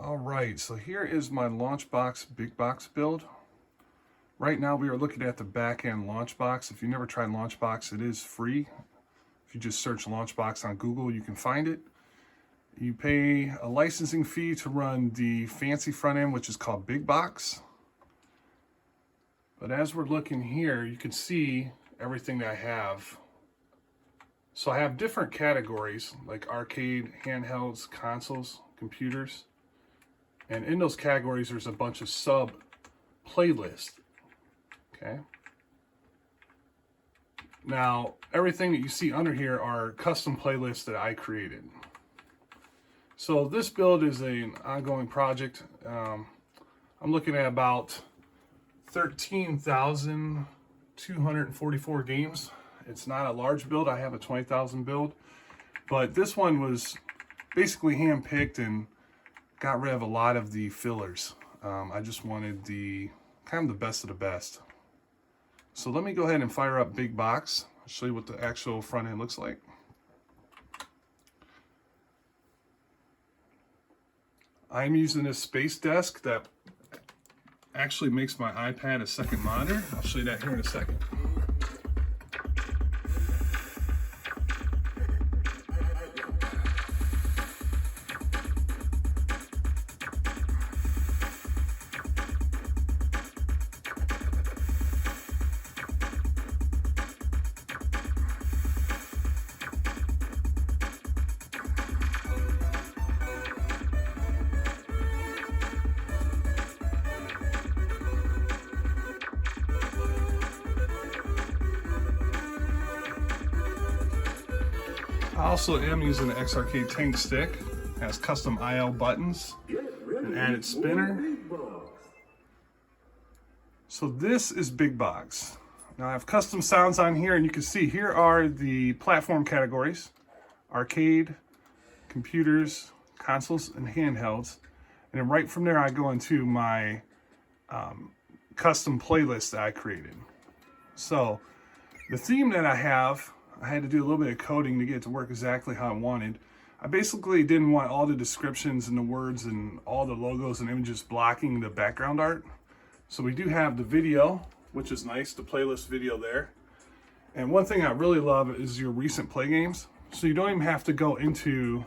All right, so here is my LaunchBox BigBox build. Right now we are looking at the back-end LaunchBox. If you never tried LaunchBox, it is free. If you just search LaunchBox on Google, you can find it. You pay a licensing fee to run the fancy front end, which is called BigBox. But as we're looking here, you can see everything that I have. So I have different categories like arcade, handhelds, consoles, computers. And in those categories, there's a bunch of sub playlists. Okay. Now, everything that you see under here are custom playlists that I created. So this build is an ongoing project. I'm looking at about 13,244 games. It's not a large build. I have a 20,000 build, but this one was basically hand-picked and got rid of a lot of the fillers. I just wanted the kind of the best of the best. So let me go ahead and fire up BigBox. I'll show you what the actual front end looks like. I'm using this space desk that actually makes my iPad a second monitor. I'll show you that here in a second. I also am using the X-Arcade tank stick. It has custom IL buttons, an added spinner. So this is BigBox. Now I have custom sounds on here, and you can see here are the platform categories: arcade, computers, consoles, and handhelds. And then right from there I go into my custom playlist that I created. So the theme that I have, I had to do a little bit of coding to get it to work exactly how I wanted. I basically didn't want all the descriptions and the words and all the logos and images blocking the background art. So we do have the video, which is nice, the playlist video there. And one thing I really love is your recent play games. So you don't even have to go into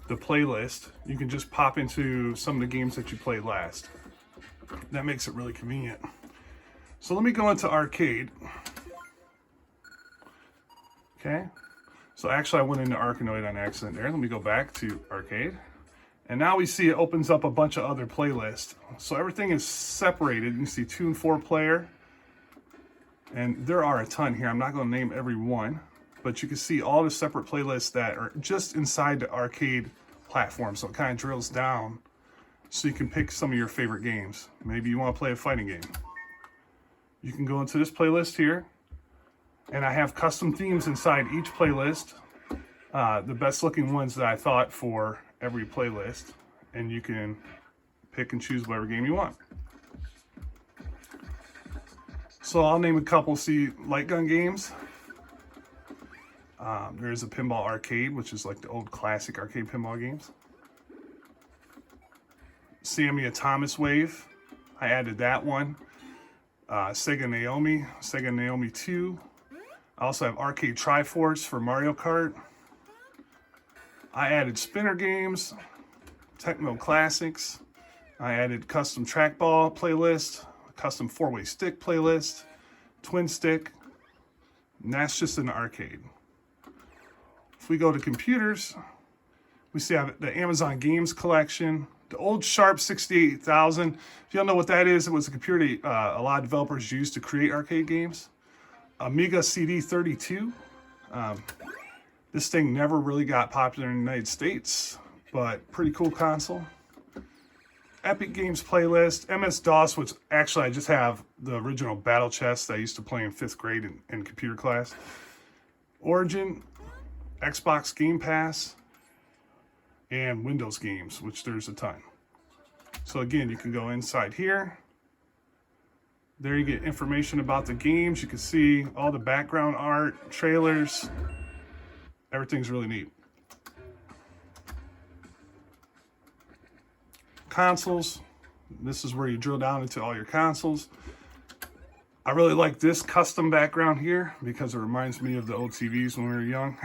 the playlist. You can just pop into some of the games that you played last. That makes it really convenient. So let me go into arcade. Okay, so actually I went into Arkanoid on accident there. Let me go back to arcade. And now we see it opens up a bunch of other playlists. So everything is separated. You see 2 and 4 player. And there are a ton here. I'm not going to name every one, but you can see all the separate playlists that are just inside the arcade platform. So it kind of drills down so you can pick some of your favorite games. Maybe you want to play a fighting game. You can go into this playlist here. And I have custom themes inside each playlist, the best looking ones that I thought for every playlist. And you can pick and choose whatever game you want. So I'll name a couple. See, light gun games. There's a Pinball Arcade, which is like the old classic arcade pinball games. Sammy Thomas Wave, I added that one. Sega Naomi 2. I also have Arcade Triforce for Mario Kart. I added spinner games, Tecmo Classics. I added custom trackball playlist, custom 4-way stick playlist, twin stick, and that's just an arcade. If we go to computers, we see the Amazon Games collection, the old Sharp 68000. If you don't know what that is, it was a computer a lot of developers used to create arcade games. Amiga CD32. This thing never really got popular in the United States, but pretty cool console. Epic Games playlist, MS-DOS, which actually I just have the original battle chess that I used to play in 5th grade in computer class. Origin, Xbox Game Pass, and Windows games, which there's a ton. So again, you can go inside here. There you get information about the games. You can see all the background art, trailers. Everything's really neat. consoles. This is where you drill down into all your consoles. I really like this custom background here because it reminds me of the old TVs when we were young.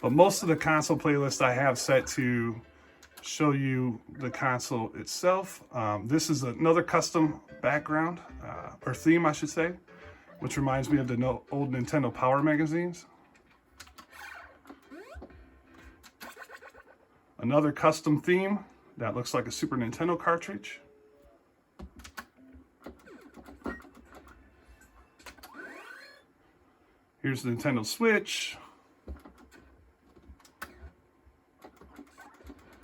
But most of the console playlist I have set to show you the console itself. This is another custom background, or theme I should say, which reminds me of the old Nintendo Power magazines. Another custom theme that looks like a Super Nintendo cartridge. Here's the Nintendo Switch.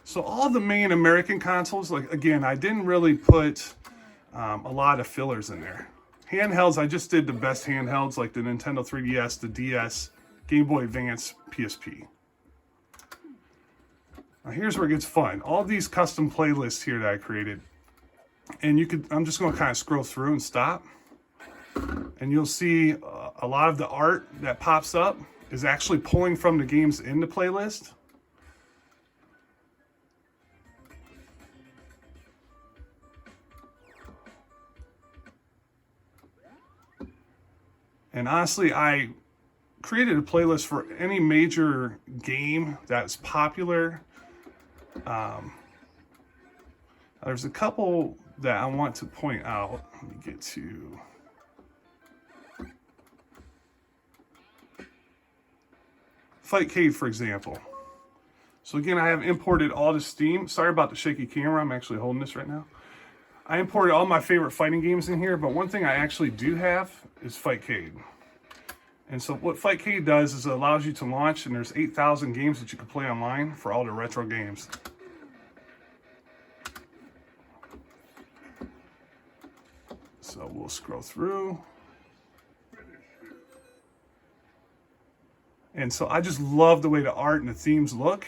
So all the main American consoles, like again, I didn't really put a lot of fillers in there. Handhelds, I just did the best handhelds like the Nintendo 3DS, the DS, Game Boy Advance, PSP. Now here's where it gets fun. All these custom playlists here that I created, and I'm just going to kind of scroll through and stop, and you'll see a lot of the art that pops up is actually pulling from the games in the playlist. And honestly, I created a playlist for any major game that's popular. There's a couple that I want to point out. Let me get to... Fightcade, for example. So again, I have imported all the Steam. Sorry about the shaky camera. I'm actually holding this right now. I imported all my favorite fighting games in here, but one thing I actually do have is Fightcade. And so what Fightcade does is it allows you to launch, and there's 8,000 games that you can play online for all the retro games. So we'll scroll through. And so I just love the way the art and the themes look.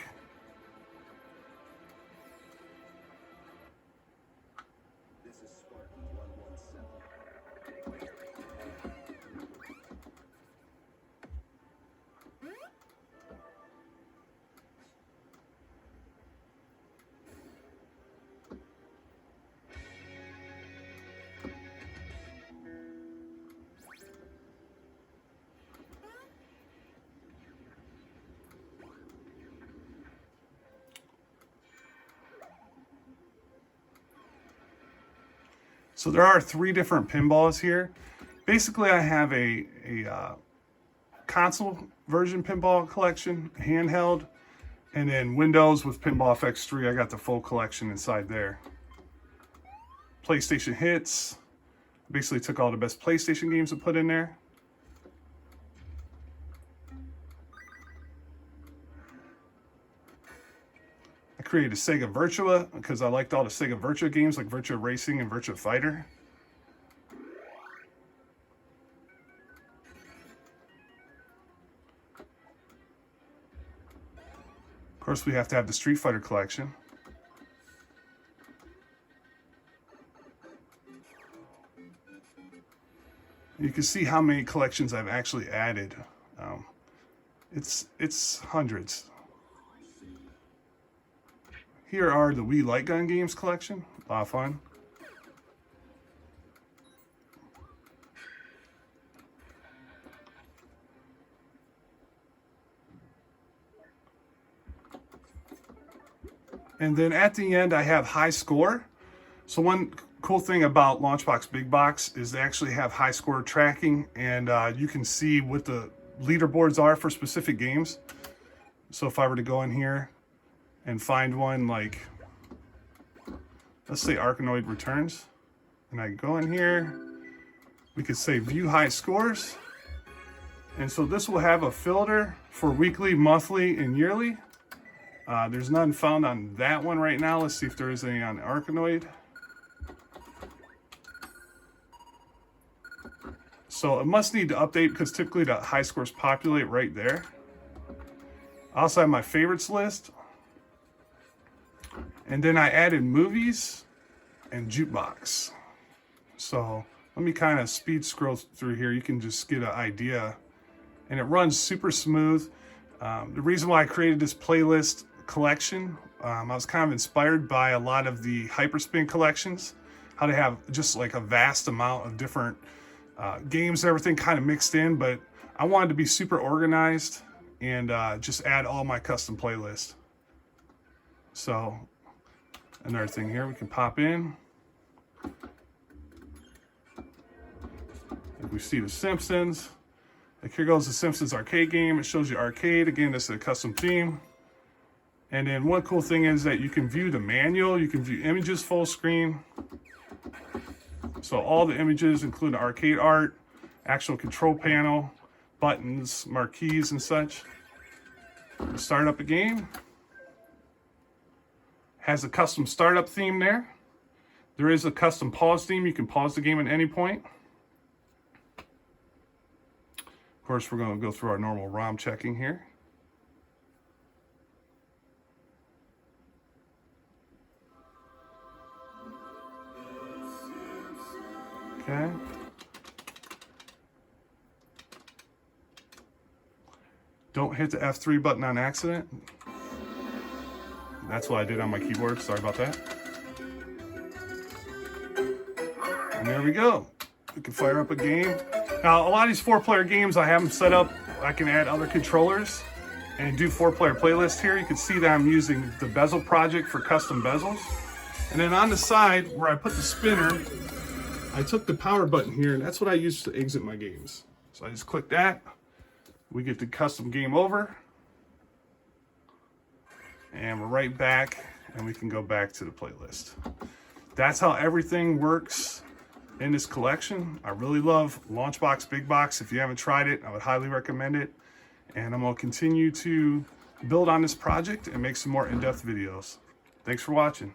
So there are 3 different pinballs here. Basically, I have a console version pinball collection, handheld, and then Windows with Pinball FX3. I got the full collection inside there. PlayStation hits. Basically took all the best PlayStation games and put in there. I created a Sega Virtua because I liked all the Sega Virtua games like Virtua Racing and Virtua Fighter. Of course, we have to have the Street Fighter collection. You can see how many collections I've actually added. It's hundreds. Here are the Wii Light Gun games collection. A lot of fun. And then at the end, I have high score. So one cool thing about LaunchBox BigBox is they actually have high score tracking, and you can see what the leaderboards are for specific games. So if I were to go in here and find one like, let's say Arkanoid Returns, and I go in here, we could say view high scores. And so this will have a filter for weekly, monthly, and yearly. There's none found on that one right now. Let's see if there is any on Arkanoid. So it must need to update because typically the high scores populate right there. I also have my favorites list. And then I added movies and jukebox. So let me kind of speed scroll through here. You can just get an idea. And it runs super smooth. The reason why I created this playlist collection I was kind of inspired by a lot of the Hyperspin collections, how they have just like a vast amount of different games and everything kind of mixed in, but I wanted to be super organized and just add all my custom playlists. So another thing here, we can pop in. Like we see the Simpsons. Like here goes the Simpsons Arcade game. It shows you arcade. Again, this is a custom theme. And then one cool thing is that you can view the manual. You can view images full screen. So all the images include arcade art, actual control panel, buttons, marquees, and such. Start up a game. Has a custom startup theme there. There is a custom pause theme. You can pause the game at any point. Of course, we're going to go through our normal ROM checking here. Okay. Don't hit the F3 button on accident. That's what I did on my keyboard. Sorry about that. And there we go. We can fire up a game. Now, a lot of these 4-player games, I have them set up. I can add other controllers and do 4-player playlists here. You can see that I'm using the bezel project for custom bezels. And then on the side where I put the spinner, I took the power button here, and that's what I use to exit my games. So I just click that. We get the custom game over. And we're right back, and we can go back to the playlist. That's how everything works in this collection. I really love LaunchBox BigBox. If you haven't tried it, I would highly recommend it. And I'm going to continue to build on this project and make some more in-depth videos. Thanks for watching.